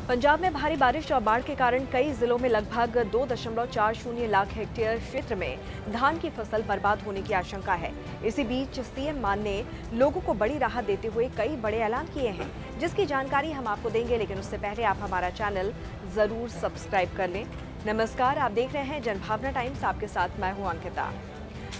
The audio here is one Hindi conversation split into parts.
पंजाब में भारी बारिश और बाढ़ के कारण कई जिलों में लगभग 2.40 लाख हेक्टेयर क्षेत्र में धान की फसल बर्बाद होने की आशंका है। इसी बीच सीएम मान ने लोगों को बड़ी राहत देते हुए कई बड़े ऐलान किए हैं, जिसकी जानकारी हम आपको देंगे, लेकिन उससे पहले आप हमारा चैनल जरूर सब्सक्राइब कर लें। नमस्कार, आप देख रहे हैं जनभावना टाइम्स, आपके साथ मैं हूं अंकिता।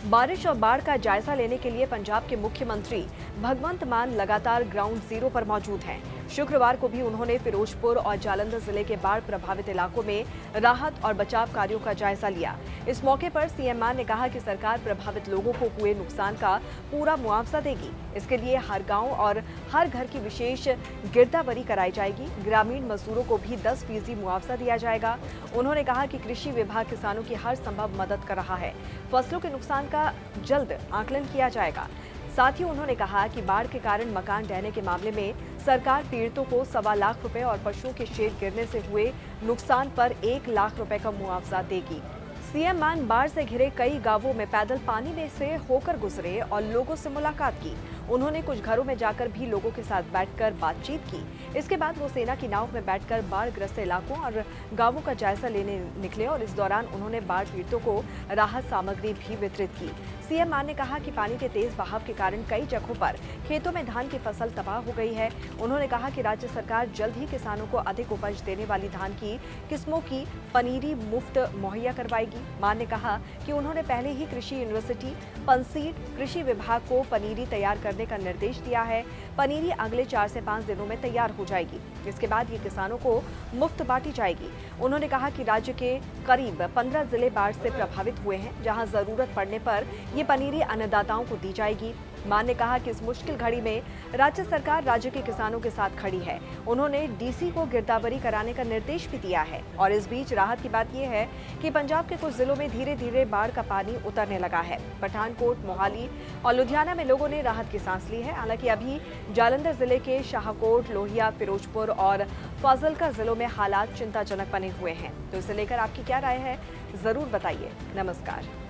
बारिश और बाढ़ का जायजा लेने के लिए पंजाब के मुख्यमंत्री भगवंत मान लगातार ग्राउंड जीरो पर मौजूद हैं। शुक्रवार को भी उन्होंने फिरोजपुर और जालंधर जिले के बाढ़ प्रभावित इलाकों में राहत और बचाव कार्यों का जायजा लिया। इस मौके पर सीएम मान ने कहा कि सरकार प्रभावित लोगों को हुए नुकसान का पूरा मुआवजा देगी। इसके लिए हर गांव और हर घर की विशेष गिरदावरी कराई जाएगी। ग्रामीण मजदूरों को भी 10% मुआवजा दिया जाएगा। उन्होंने कहा कि कृषि विभाग किसानों की हर संभव मदद कर रहा है। फसलों के नुकसान का जल्द आकलन किया जाएगा। साथ ही उन्होंने कहा कि बाढ़ के कारण मकान ढहने के मामले में सरकार पीड़ितों को 1.25 लाख रुपए और पशुओं के शेड गिरने से हुए नुकसान पर 1 लाख रुपए का मुआवजा देगी। सीएम मान बाढ़ से घिरे कई गांवों में पैदल पानी में से होकर गुजरे और लोगों से मुलाकात की। उन्होंने कुछ घरों में जाकर भी लोगों के साथ बैठकर बातचीत की। इसके बाद वो सेना की नाव में बैठकर बाढ़ग्रस्त इलाकों और गांवों का जायजा लेने निकले और इस दौरान उन्होंने बाढ़ पीड़ितों को राहत सामग्री भी वितरित की। सीएम मान ने कहा कि पानी के तेज बहाव के कारण कई जगहों पर खेतों में धान की फसल तबाह हो गई है। उन्होंने कहा कि राज्य सरकार जल्द ही किसानों को अधिक उपज देने वाली धान की किस्मों की पनीरी मुफ्त मुहैया करवाएगी। मान ने कहा कि उन्होंने पहले ही कृषि यूनिवर्सिटी पंसीड कृषि विभाग को पनीरी तैयार करने का निर्देश दिया है। पनीरी अगले 4 से 5 दिनों में तैयार हो जाएगी। इसके बाद ये किसानों को मुफ्त बांटी जाएगी। उन्होंने कहा कि राज्य के करीब 15 जिले बाढ़ से प्रभावित हुए हैं, जहां जरूरत पड़ने पर ये पनीरी अन्नदाताओं को दी जाएगी। मान ने कहा कि इस मुश्किल घड़ी में राज्य सरकार राज्य के किसानों के साथ खड़ी है। उन्होंने डीसी को गिरदावरी कराने का निर्देश भी दिया है। और इस बीच राहत की बात यह है कि पंजाब के कुछ जिलों में धीरे धीरे बाढ़ का पानी उतरने लगा है। पठानकोट, मोहाली और लुधियाना में लोगों ने राहत की सांस ली है। हालांकि अभी जालंधर जिले के शाहकोट, लोहिया, फिरोजपुर और फाजिलका जिलों में हालात चिंताजनक बने हुए हैं। तो इसे लेकर आपकी क्या राय है, जरूर बताइए। नमस्कार।